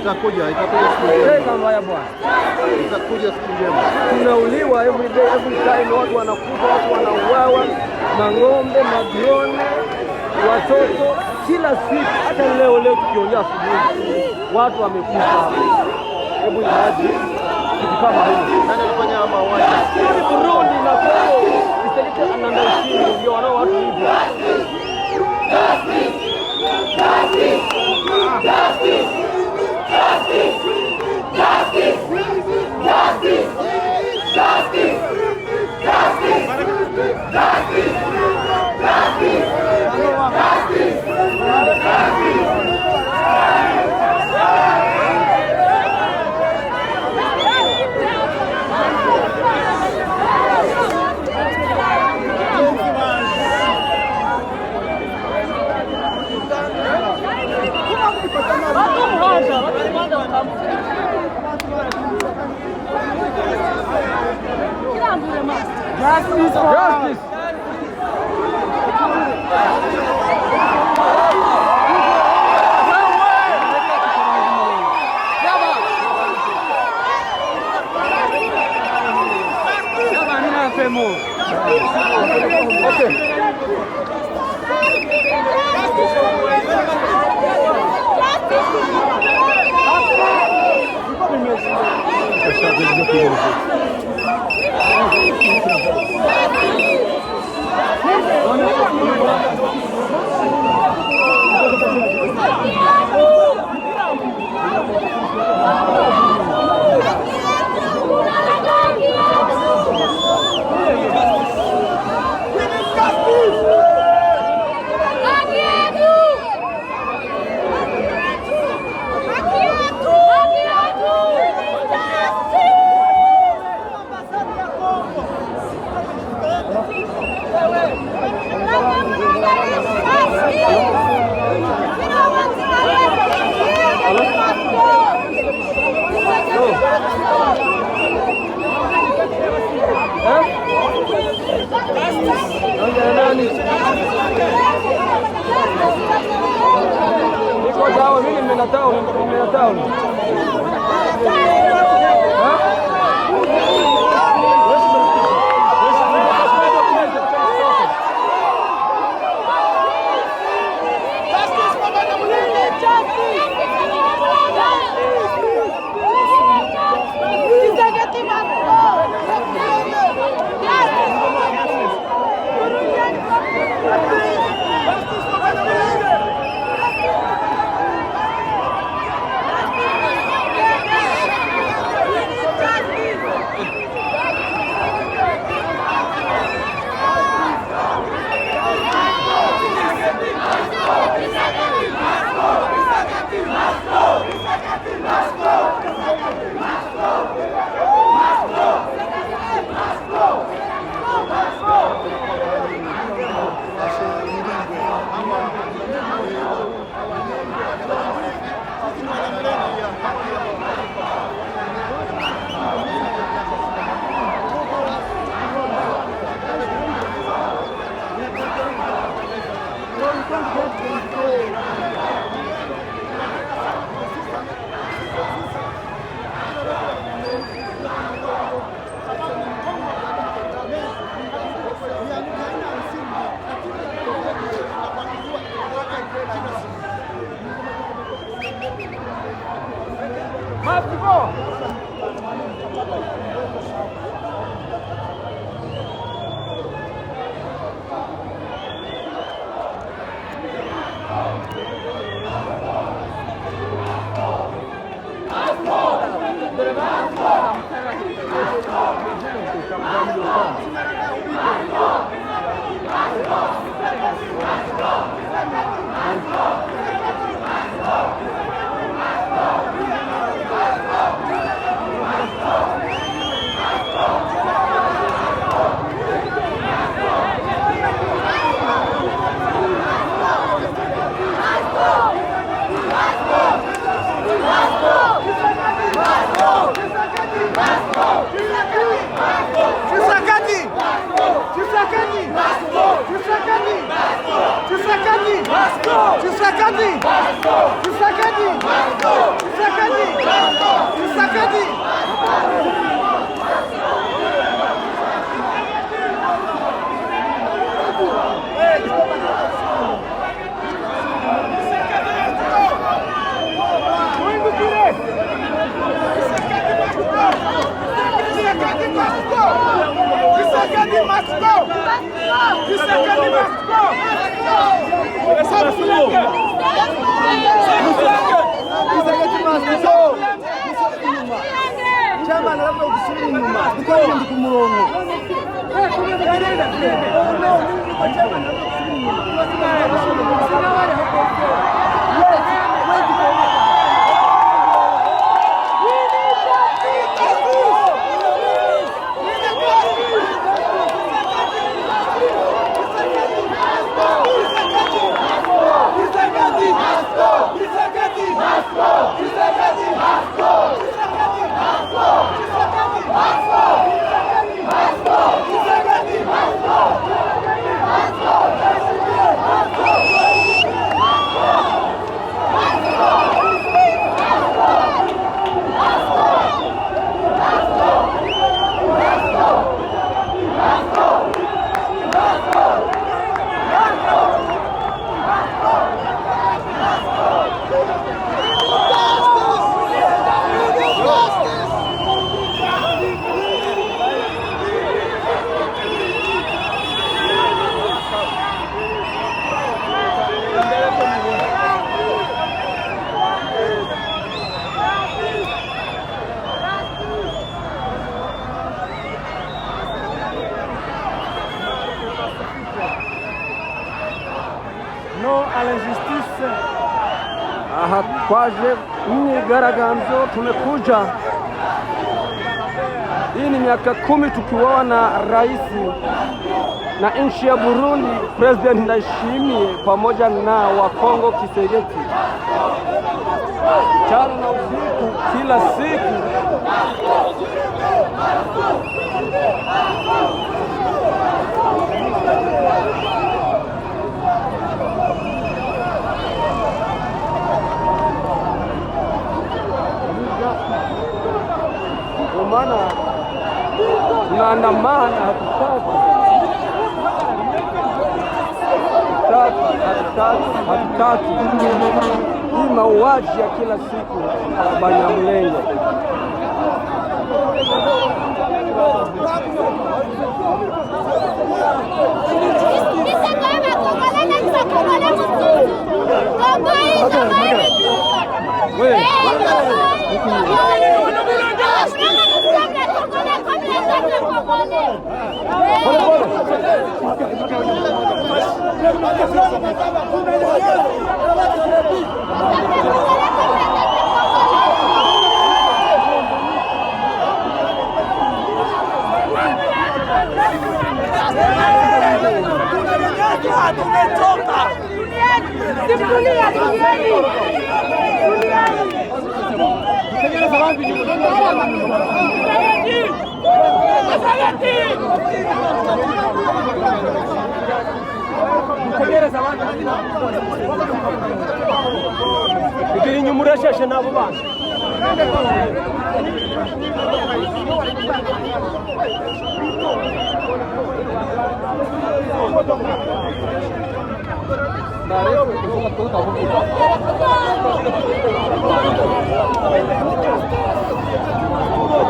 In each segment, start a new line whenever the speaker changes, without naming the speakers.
itakuja siku njema.
Kama ya bwana.
Itakuja siku njema.
Tunauliwa every time, watu wanakufa, watu wanauawa, mang'ombe, madrone, watoto kila siku. Hata leo tukiongea asubuhi watu wamekufa. Hebu imagine kitu kama hiyo.
Nani alifanya mauaji?
Burundi na Kongo. Iselike anandaishi ndio wanao watu hivyo. Justice. Kwaje myigaragambyo tumekuja. Hii ni miaka 10 tukiwaona rais na nchi ya Burundi President Ndayishimiye pamoja na wa Kongo Kisegeti, mchana na usiku, kila siku. Maana tunaandamana, hatutaki hii mauaji ya kila siku Banyamulenge. Ikinyumuresha nabo bana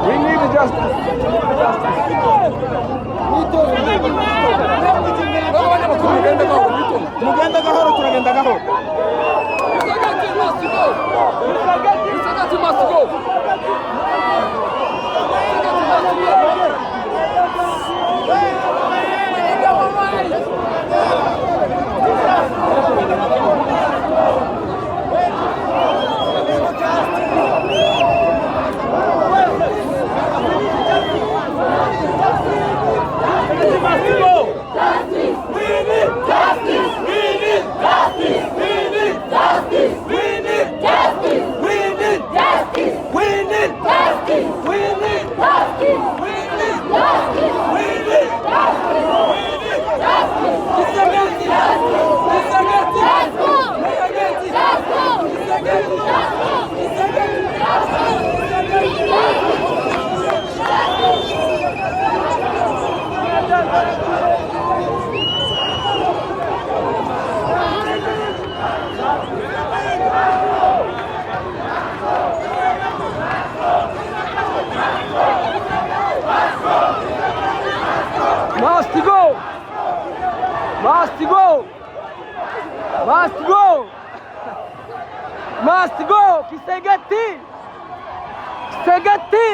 we need justice. Mugenda gahoro turagenda gahoro.
We need justice.
go. Must go. Kisegeti. Kisegeti.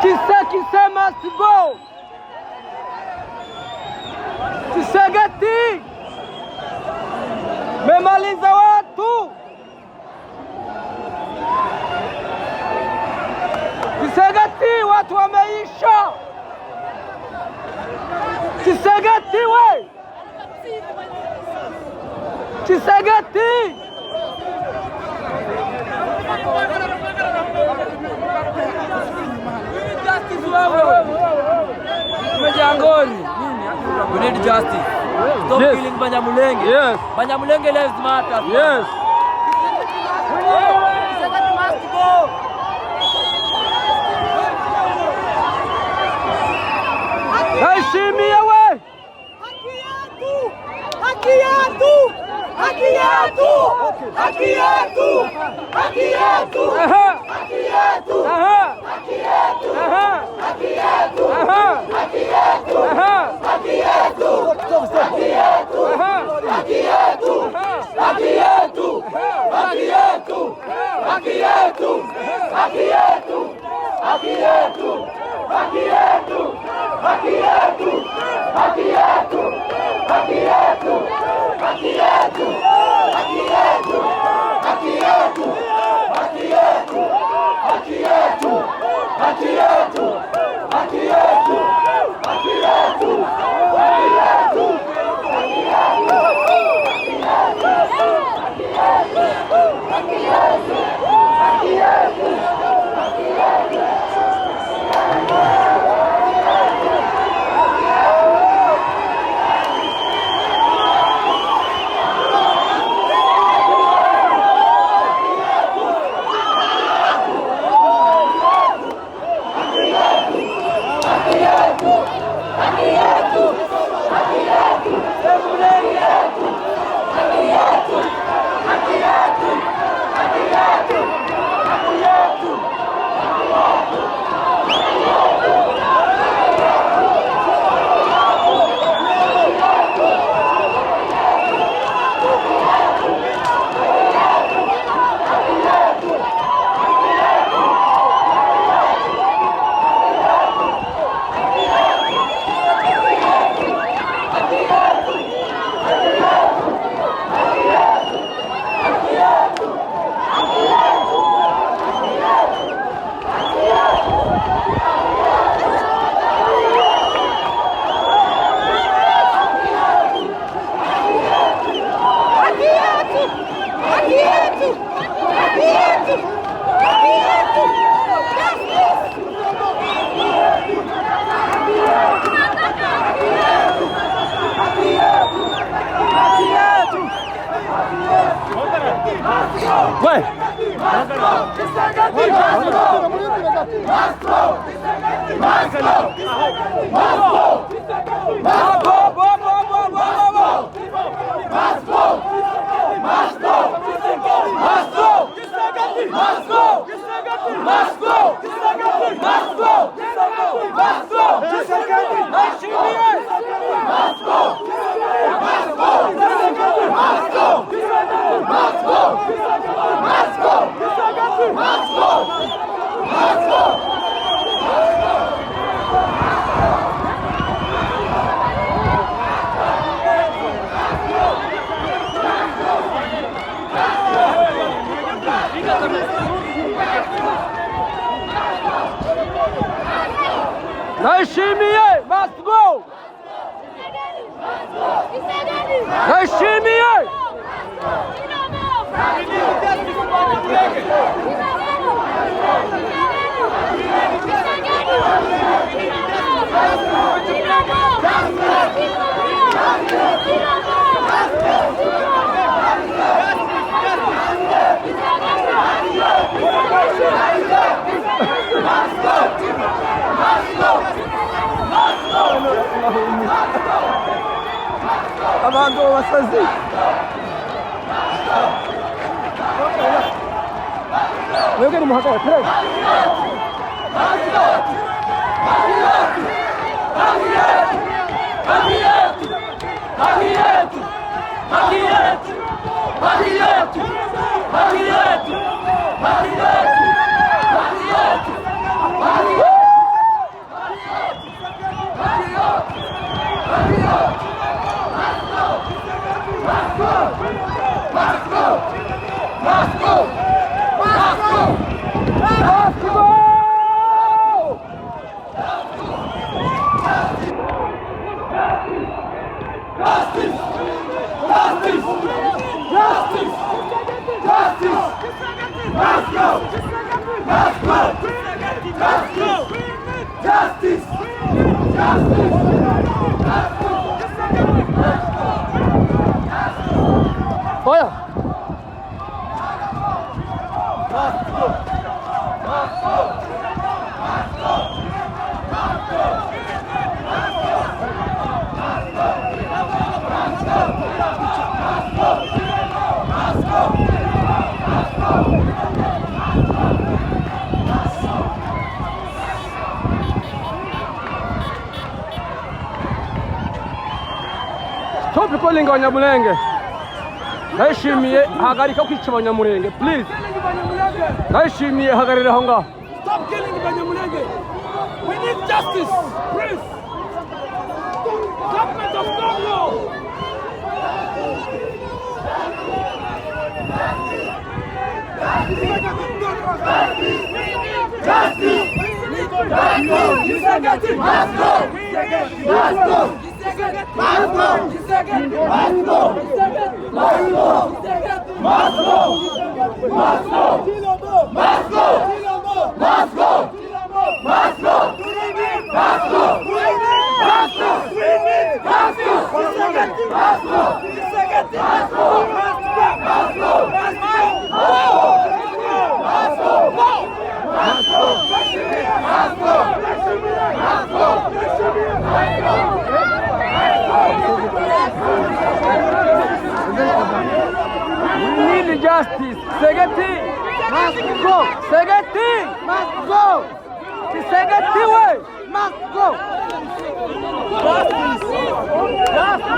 Kise must go. Kisegeti. Memaliza watu. Kisegeti watu wameisha. Kisegeti we. Kisegeti.
We need justice. Stop killing Banyamulenge.
Yes.
Banyamulenge lives matter.
Yes.
Kisegeti must go.
Heshimia we.
Haki yetu! Haki yetu! Haki yetu! Haki yetu!
Aha.
Haki yetu!
Aha.
Haki yetu!
Aha.
Haki yetu!
Aha.
Haki yetu!
Aha.
Haki yetu! Haki yetu!
Aha.
Haki yetu! Haki yetu! Haki yetu! Haki yetu! Haki yetu! Haki yetu! Haki yetu! Haki yetu! Haki yetu! Haki yetu! Haki yetu! Haki yetu! Haki yetu! Haki yetu! Haki yetu! Haki yetu! Haki yetu! Haki yetu!
Heshimiye must go. Heshimiye. Abantu basazi. Wewe ni mhaka wa treni.
haki yetu, haki yetu, haki yetu, haki yetu, haki yetu, haki yetu.
Fire! Stop calling Abanyamulenge. Naishimiye hagarika kwica Abanyamulenge, please. Naishimiye hagarira aho ngaho.
Stop killing Abanyamulenge. We need justice, please. Government of Congo. Justice.
We need justice. Segeti must go. Segeti must go. Segeti way must go. Justice.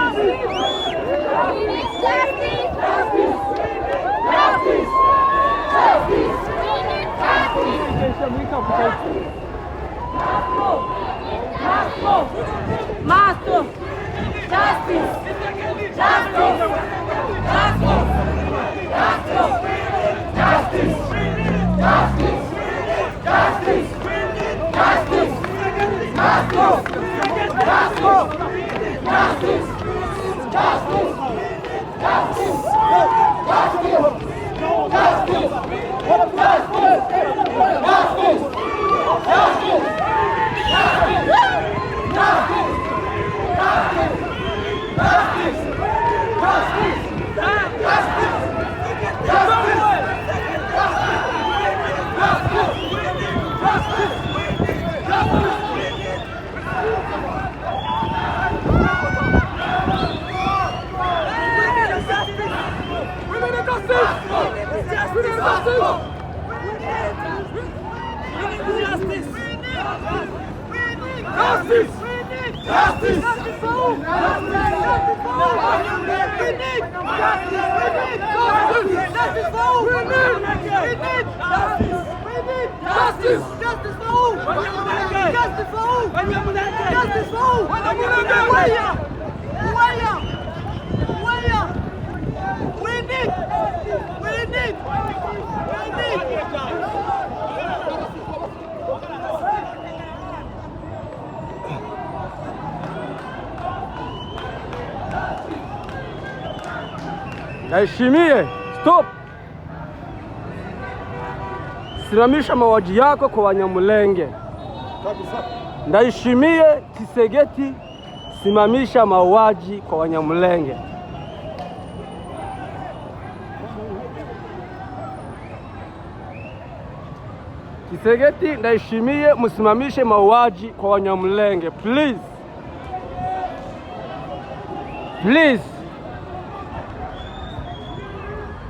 Naishimie, stop. Simamisha mauaji yako kwa Wanyamulenge. Naishimie Kisegeti, simamisha mauaji kwa Wanyamulenge. Kisegeti, naishimie msimamishe mauaji kwa Wanyamulenge, please. Please.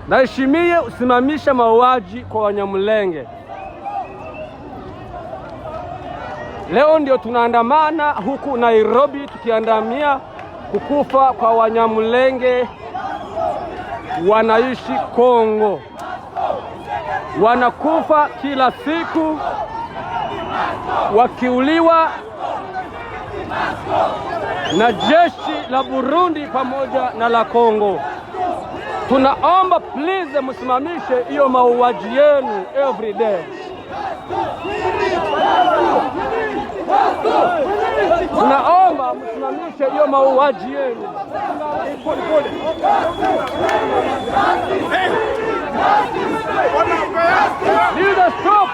Naishimie usimamisha mauaji kwa Wanyamulenge. Leo ndio tunaandamana huku Nairobi tukiandamia kukufa kwa Wanyamulenge wanaishi Kongo, wanakufa kila siku wakiuliwa na jeshi la Burundi pamoja na la Kongo. Tunaomba please msimamishe hiyo mauaji yenu every day. Tunaomba msimamishe hiyo mauaji yenu. Leader, stop.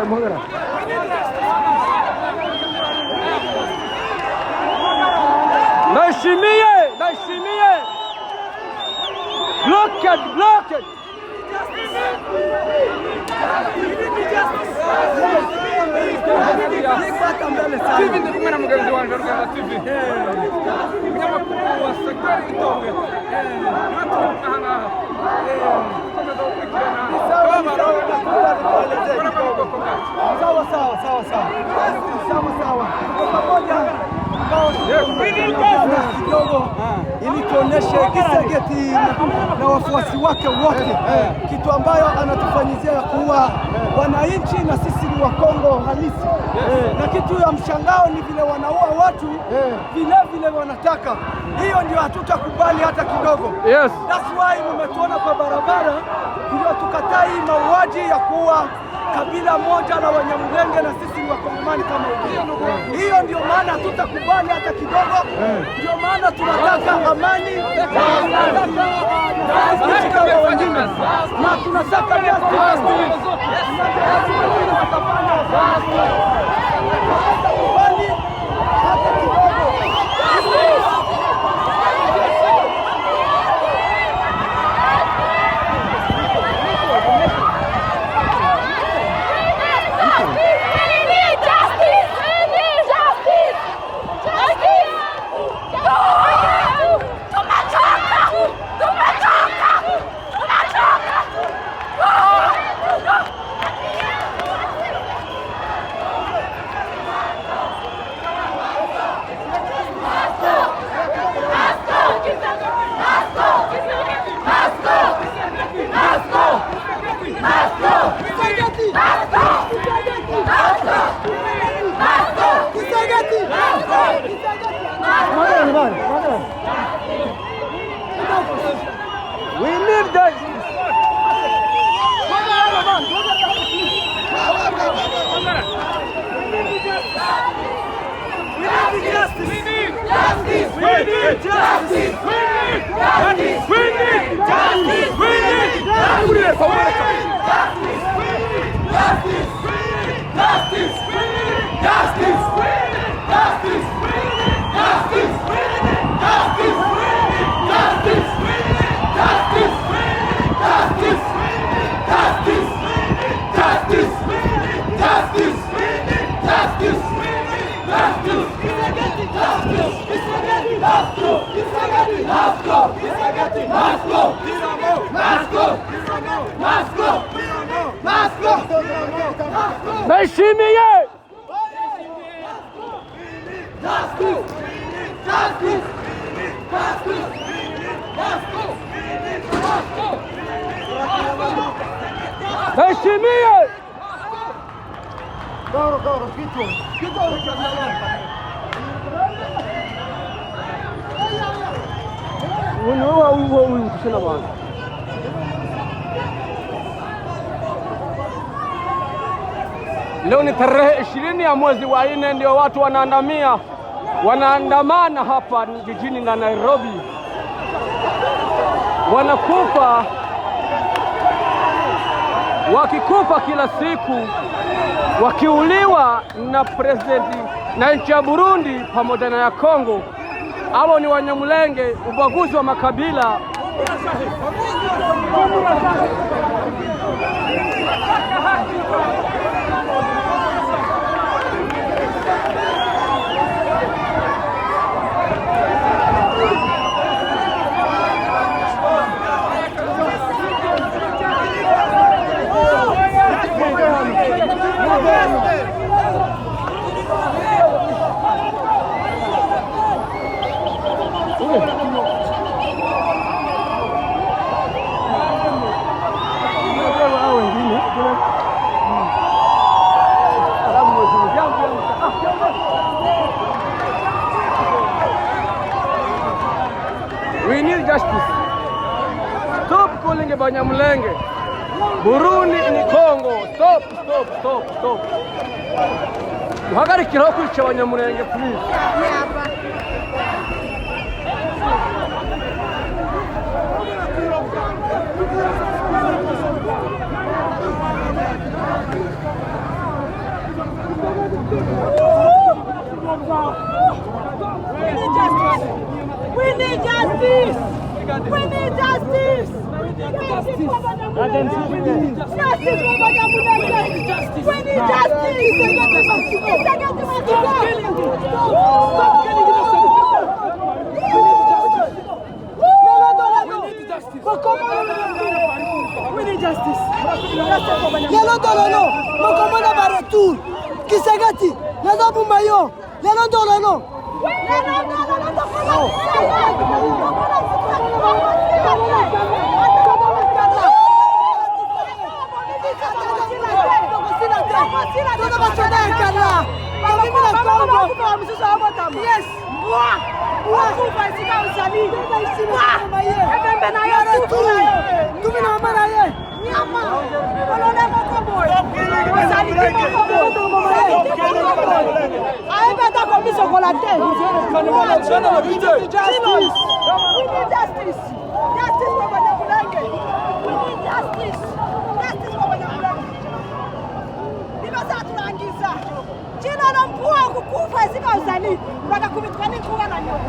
Magara. Naishimie. Block it.
TV ndi kumwe na mugenzi wanje Ruganda TV. Umunyamakuru wa Sektori Itonge.
Kidogo ili tuoneshe Kisegeti na wafuasi wake wote kitu ambayo anatufanyizia kuwa wananchi na sisi ni wa Kongo halisi. Na kitu ya mshangao ni vile wanaua watu vile wanataka. Hiyo ndio hatutakubali hata kidogo.
Yes.
That's why mmetuona kwa barabara ndio tukatai mauaji ya kuwa kabila moja la Wanyamulenge na sisi ni Wakongomani kama wengine. Hiyo ndio maana hatutakubali hata kidogo. Ndio maana tunataka amani, tunataka kama wengine, na tunataka
we need that. Leo ni tarehe 20 ya mwezi wa 4 ndio watu wanaandamana hapa jijini la Nairobi. Wanakufa, wakikufa kila siku, wakiuliwa na presidenti na nchi ya Burundi pamoja na ya Kongo. Hao ni Wanyamulenge, ubaguzi wa makabila. Banyamulenge. Burundi ni Kongo. Stop, stop, stop, stop. Uhagarikiraho kwica Abanyamulenge please.
We need justice! We need justice! Justice for Banyamulenge! Justice for Banyamulenge! We need justice! We need justice!
Yelo Dololo, Mokomona Baratul, Kisagati, Nadabu Mayo, Yelo Dololo.
Jina la mpua kukufa zika uzani wakakubitwa ni kuwa na nyoka.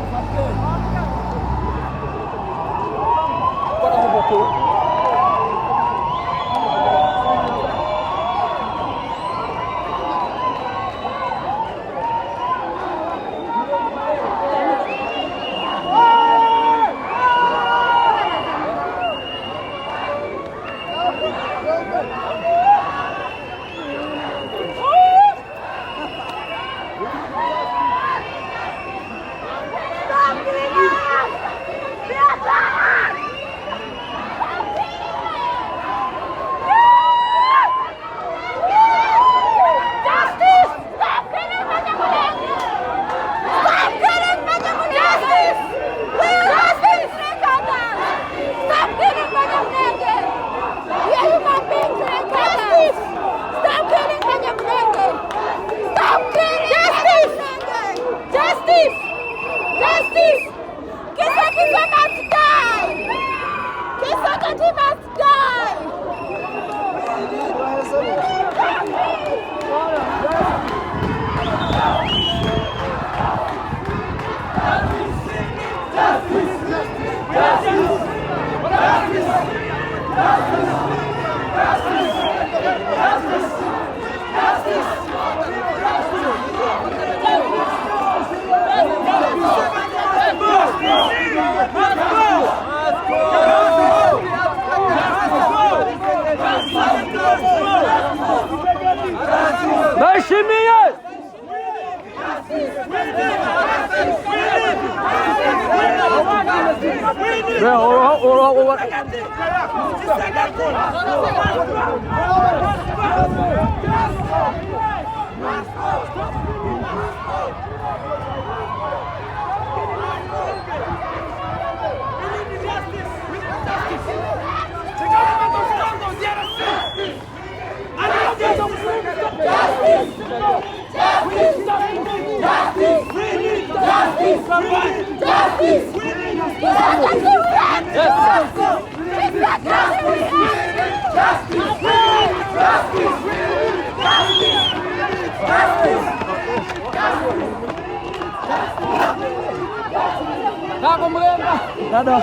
Dada.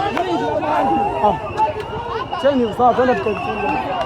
Cheni sawa, twende tukajifunza.